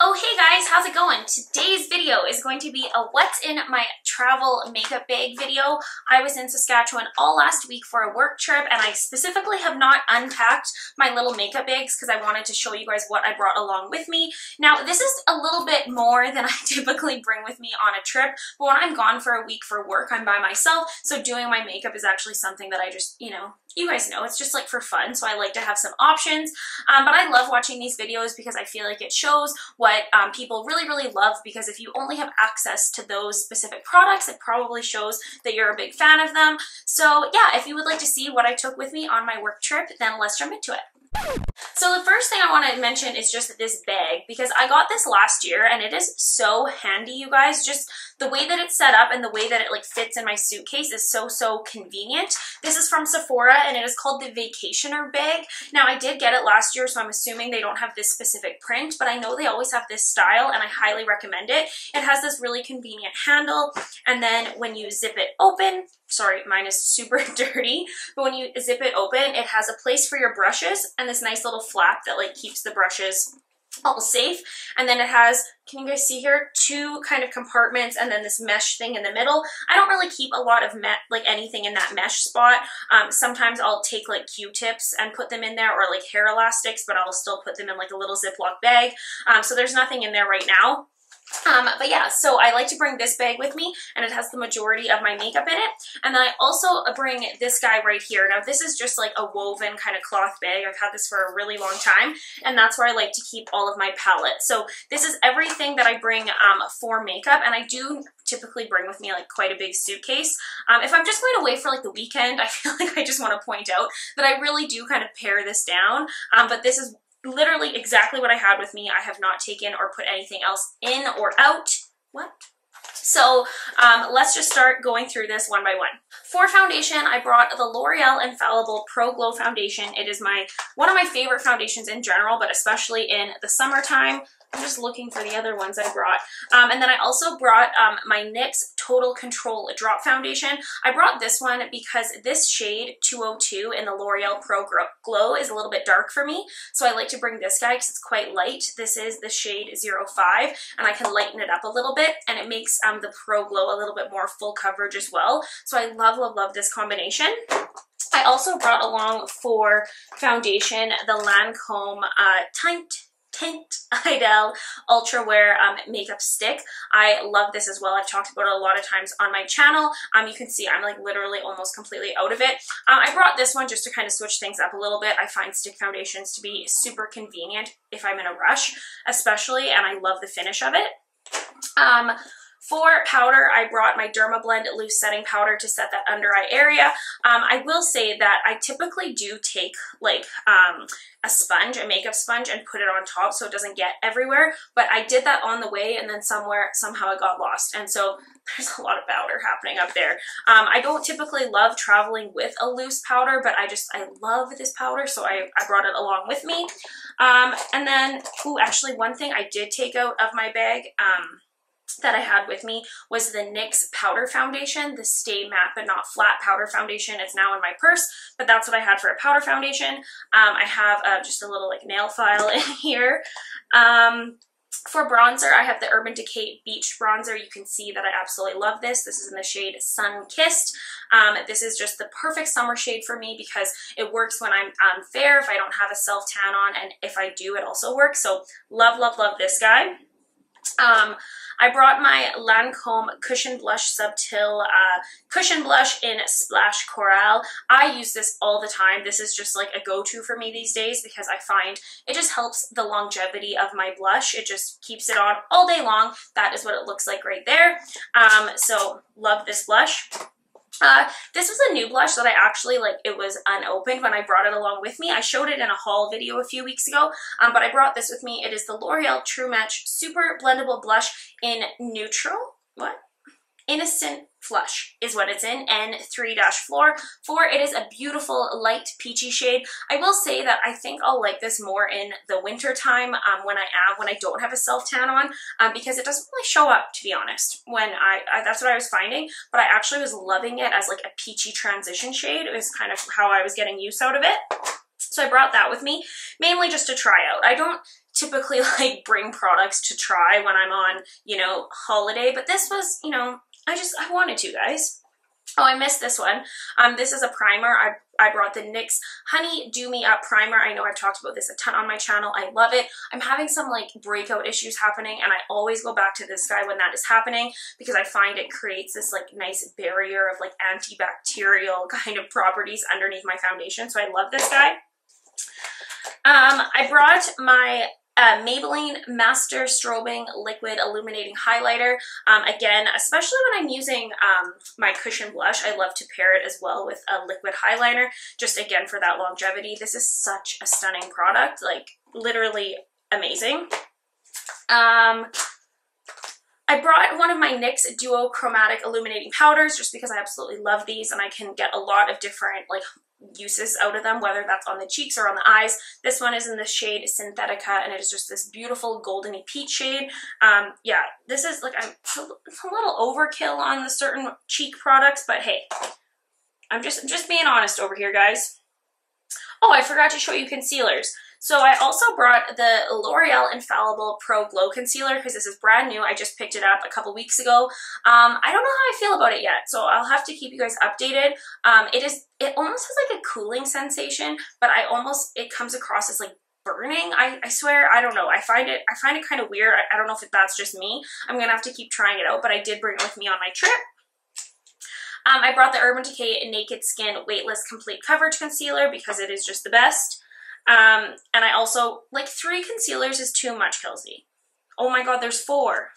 Oh hey guys, how's it going? Today's video is going to be a what's in my travel makeup bag video. I was in Saskatchewan all last week for a work trip and I specifically have not unpacked my little makeup bags because I wanted to show you guys what I brought along with me. Now this is a little bit more than I typically bring with me on a trip, but when I'm gone for a week for work, I'm by myself, so doing my makeup is actually something that I just, you guys know, it's just like for fun, so I like to have some options. But I love watching these videos because I feel like it shows what people really love, because if you only have access to those specific products, it probably shows that you're a big fan of them. So yeah, if you would like to see what I took with me on my work trip, then let's jump into it. So the first thing I want to mention is just this bag, because I got this last year and it is so handy, you guys. Just the way that it's set up and the way that it like fits in my suitcase is so convenient. This is from Sephora and it is called the Vacationer bag. Now I did get it last year, so I'm assuming they don't have this specific print, but I know they always have this style and I highly recommend it. It has this really convenient handle, and then when you zip it open, sorry, mine is super dirty, but when you zip it open, it has a place for your brushes and this nice little flap that like keeps the brushes all safe. And then it has, can you guys see here, two kind of compartments and then this mesh thing in the middle. I don't really keep a lot of anything in that mesh spot. Sometimes I'll take like Q-tips and put them in there, or like hair elastics, but I'll still put them in like a little Ziploc bag. So there's nothing in there right now. But yeah, so I like to bring this bag with me, and it has the majority of my makeup in it. And then I also bring this guy right here. Now this is just like a woven kind of cloth bag. I've had this for a really long time, and that's where I like to keep all of my palettes. So this is everything that I bring for makeup, and I do typically bring with me like quite a big suitcase. If I'm just going away for like the weekend, I feel like I just want to point out that I really do kind of pare this down, but this is literally exactly what I had with me. I have not taken or put anything else in or out. What? So let's just start going through this one by one. For foundation, I brought the L'Oreal Infallible Pro Glow Foundation. It is one of my favorite foundations in general, but especially in the summertime. I'm just looking for the other ones I brought. And then I also brought my NYX Total Control Drop Foundation. I brought this one because this shade 202 in the L'Oreal Pro Glow is a little bit dark for me. So I like to bring this guy because it's quite light. This is the shade 05, and I can lighten it up a little bit, and it makes the Pro Glow a little bit more full coverage as well. So I love this combination. I also brought along for foundation the Lancome Tint Idel Ultra Wear makeup stick. I love this as well. I've talked about it a lot of times on my channel. You can see I'm like literally almost completely out of it. I brought this one just to kind of switch things up a little bit. I find stick foundations to be super convenient if I'm in a rush, especially, and I love the finish of it. For powder, I brought my Dermablend Loose Setting Powder to set that under eye area. I will say that I typically do take like a sponge, a makeup sponge, and put it on top so it doesn't get everywhere, but I did that on the way, and then somehow it got lost, and so there's a lot of powder happening up there. I don't typically love traveling with a loose powder, but I love this powder, so I brought it along with me. And then, actually one thing I did take out of my bag, that I had with me was the NYX powder foundation, the Stay Matte But Not Flat powder foundation. It's now in my purse, but that's what I had for a powder foundation. I have just a little like nail file in here. For bronzer, I have the Urban Decay Beach Bronzer. You can see that I absolutely love this. This is in the shade Sun Kissed. This is just the perfect summer shade for me because it works when I'm fair, if I don't have a self-tan on, and if I do, it also works. So love this guy. I brought my Lancome Cushion Blush Subtil Cushion Blush in Splash Coral. I use this all the time. This is just like a go-to for me these days because I find it just helps the longevity of my blush. It just keeps it on all day long. That is what it looks like right there. So love this blush. This was a new blush that I actually, it was unopened when I brought it along with me. I showed it in a haul video a few weeks ago, but I brought this with me. It is the L'Oreal True Match Super Blendable Blush in Neutral. What? Innocent Flush is what it's in, N3-4. It is a beautiful light peachy shade. I will say that I think I'll like this more in the winter time when I don't have a self-tan on, because it doesn't really show up, to be honest. When that's what I was finding, but I actually was loving it as like a peachy transition shade. It was kind of how I was getting use out of it. So I brought that with me, mainly just to try out. I don't typically like bring products to try when I'm on, you know, holiday, but this was, you know, I wanted to, guys. Oh, I missed this one. This is a primer. I brought the NYX Honey Do Me Up Primer. I know I've talked about this a ton on my channel. I love it. I'm having some like breakout issues happening, and I always go back to this guy when that is happening because I find it creates this like nice barrier of like antibacterial kind of properties underneath my foundation. So I love this guy. I brought my Maybelline Master Strobing Liquid Illuminating Highlighter. Again, especially when I'm using my cushion blush, I love to pair it as well with a liquid highlighter, just again for that longevity. This is such a stunning product, like literally amazing. I brought one of my NYX Duo Chromatic Illuminating Powders just because I absolutely love these and I can get a lot of different like uses out of them, whether that's on the cheeks or on the eyes. This one is in the shade Synthetica, and it is just this beautiful goldeny peach shade. Yeah, this is like it's a little overkill on the certain cheek products, but hey, I'm just being honest over here, guys. Oh, I forgot to show you concealers. So I also brought the L'Oreal Infallible Pro Glow Concealer because this is brand new. I just picked it up a couple weeks ago. I don't know how I feel about it yet, so I'll have to keep you guys updated. It almost has like a cooling sensation, but it comes across as like burning. I swear, I don't know. I find it kind of weird. I don't know if that's just me. I'm gonna have to keep trying it out, but I did bring it with me on my trip. I brought the Urban Decay Naked Skin Weightless Complete Coverage Concealer because it is just the best. And I also, like 3 concealers is too much, Kelsey. Oh my god, there's 4.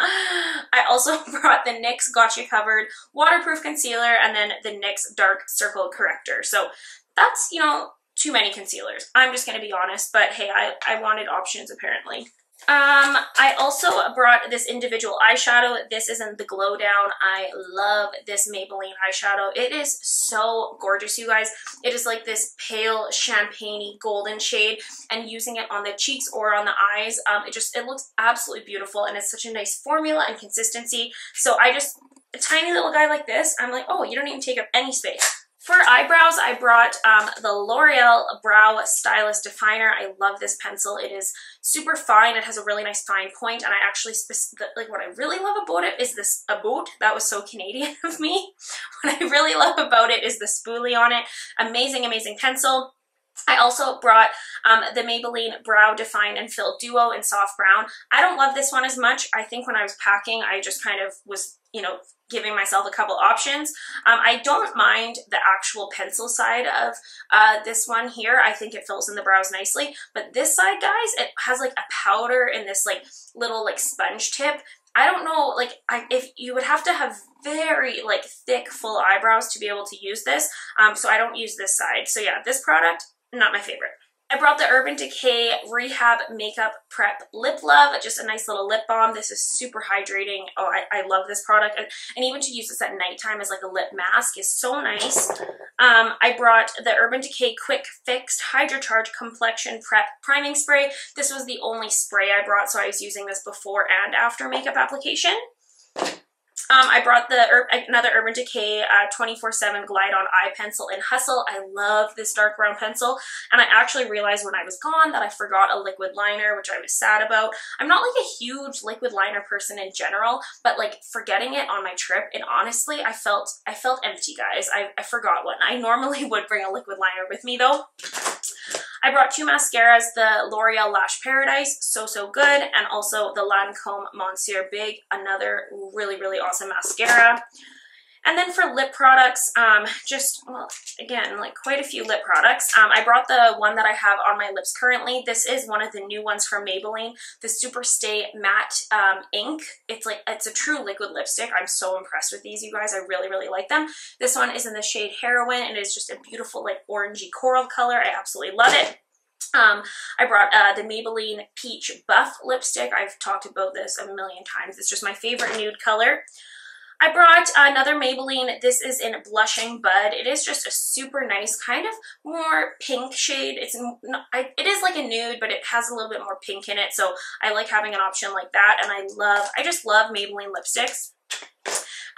I also brought the NYX Gotcha Covered Waterproof Concealer and then the NYX Dark Circle Corrector. So that's, you know, too many concealers. I'm just going to be honest, but hey, I wanted options apparently. I also brought this individual eyeshadow. This is in the Glow Down. I love this Maybelline eyeshadow. It is so gorgeous, you guys. It is like this pale champagne-y golden shade, and using it on the cheeks or on the eyes, it looks absolutely beautiful, and it's such a nice formula and consistency. So a tiny little guy like this, I'm like, oh, you don't even take up any space. For eyebrows, I brought the L'Oreal Brow Stylist Definer. I love this pencil. It is super fine. It has a really nice fine point, and I actually, like what I really love about it is this, that was so Canadian of me. What I really love about it is the spoolie on it. Amazing, amazing pencil. I also brought the Maybelline Brow Define and Fill Duo in Soft Brown. I don't love this one as much. I think when I was packing, I just kind of was, you know, giving myself a couple options. I don't mind the actual pencil side of this one here. I think it fills in the brows nicely. But this side, guys, it has like a powder in this like little like sponge tip. I don't know, like if you would have to have very like thick full eyebrows to be able to use this. So I don't use this side. So yeah, this product, not my favorite. I brought the Urban Decay Rehab Makeup Prep Lip Love, just a nice little lip balm. This is super hydrating. Oh, I love this product. And even to use this at nighttime as like a lip mask is so nice. I brought the Urban Decay Quick Fix Hydrocharge Complexion Prep Priming Spray. This was the only spray I brought, so I was using this before and after makeup application. I brought another Urban Decay 24/7 Glide On Eye Pencil in Hustle. I love this dark brown pencil, and I actually realized when I was gone that I forgot a liquid liner, which I was sad about. I'm not like a huge liquid liner person in general, but like forgetting it on my trip, and honestly, I felt empty, guys. I forgot one. I normally would bring a liquid liner with me though. I brought 2 mascaras, the L'Oreal Lash Paradise, so good, and also the Lancome Monsieur Big, another really, really awesome mascara. And then for lip products, well, again, like quite a few lip products. I brought the one that I have on my lips currently. This is one of the new ones from Maybelline, the Super Stay Matte Ink. It's a true liquid lipstick. I'm so impressed with these, you guys. I really, really like them. This one is in the shade Heroine, and it's just a beautiful like orangey coral color. I absolutely love it. I brought the Maybelline Peach Buff lipstick. I've talked about this a million times. It's just my favorite nude color. I brought another Maybelline. This is in Blushing Bud. It is just a super nice kind of more pink shade. It is like a nude, but it has a little bit more pink in it. So I like having an option like that. And I just love Maybelline lipsticks.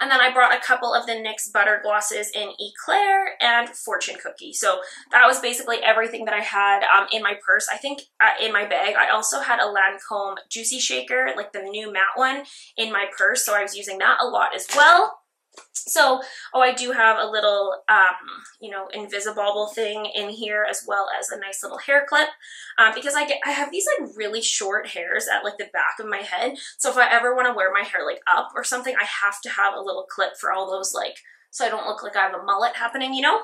And then I brought a couple of the NYX Butter Glosses in Eclair and Fortune Cookie. So that was basically everything that I had in my purse. I think in my bag, I also had a Lancome Juicy Shaker, like the new matte one, in my purse. So I was using that a lot as well. So, oh, I do have a little, you know, Invisibobble thing in here, as well as a nice little hair clip, because I have these like really short hairs at like the back of my head. So if I ever want to wear my hair like up or something, I have to have a little clip for all those, like, so I don't look like I have a mullet happening, you know?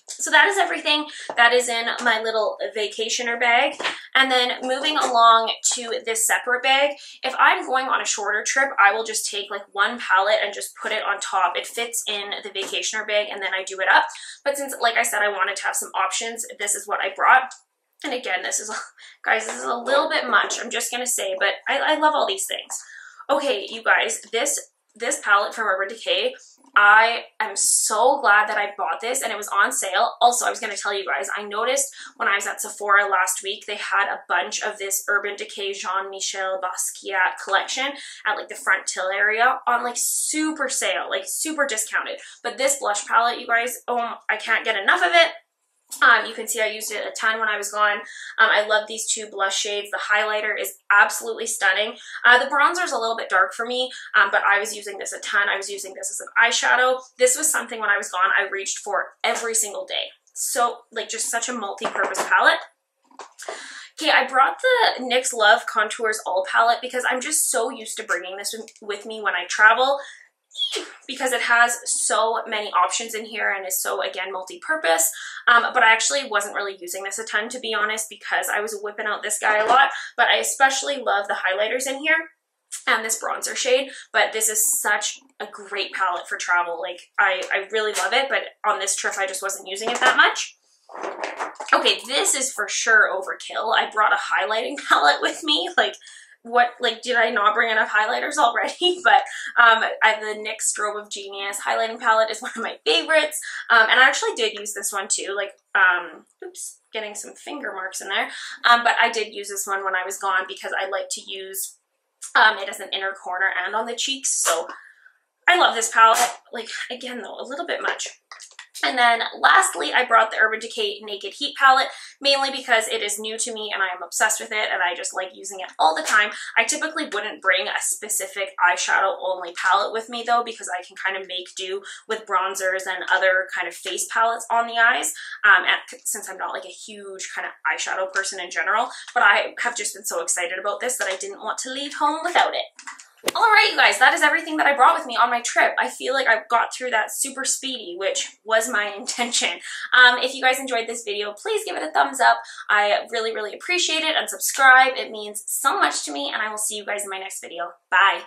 So that is everything that is in my little vacationer bag. And then moving along to this separate bag, if I'm going on a shorter trip, I will just take like one palette and just put it on top. It fits in the vacationer bag and then I do it up. But since, like I said, I wanted to have some options, this is what I brought. And again, this is, guys, this is a little bit much, I'm just gonna say, but I love all these things. Okay, you guys, this palette from Urban Decay, I am so glad that I bought this and it was on sale. Also, I was going to tell you guys, I noticed when I was at Sephora last week, they had a bunch of this Urban Decay Jean-Michel Basquiat collection at like the front till area on like super sale, like super discounted. But this blush palette, you guys, oh, I can't get enough of it. You can see I used it a ton when I was gone. I love these two blush shades. The highlighter is absolutely stunning. The bronzer is a little bit dark for me, but I was using this a ton. I was using this as an eyeshadow. This was something when I was gone I reached for every single day. So like just such a multi-purpose palette. Okay, I brought the NYX Love Contours All palette because I'm just so used to bringing this with me when I travel, because it has so many options in here and is so, again, multi-purpose. But I actually wasn't really using this a ton, to be honest, because I was whipping out this guy a lot. But I especially love the highlighters in here and this bronzer shade. But this is such a great palette for travel. Like, I really love it, but on this trip, I just wasn't using it that much. Okay, this is for sure overkill. I brought a highlighting palette with me. Like, did I not bring enough highlighters already? But the NYX Strobe of Genius highlighting palette is one of my favorites. And I actually did use this one too. Like, oops, getting some finger marks in there. But I did use this one when I was gone because I like to use it as an inner corner and on the cheeks. So I love this palette. Like, again though, a little bit much. And then lastly, I brought the Urban Decay Naked Heat palette, mainly because it is new to me and I am obsessed with it and I just like using it all the time. I typically wouldn't bring a specific eyeshadow only palette with me though, because I can kind of make do with bronzers and other kind of face palettes on the eyes, since I'm not like a huge kind of eyeshadow person in general. But I have just been so excited about this that I didn't want to leave home without it. Alright, you guys, that is everything that I brought with me on my trip. I feel like I got through that super speedy, which was my intention. If you guys enjoyed this video, please give it a thumbs up. I really, really appreciate it, and subscribe. It means so much to me, and I will see you guys in my next video. Bye!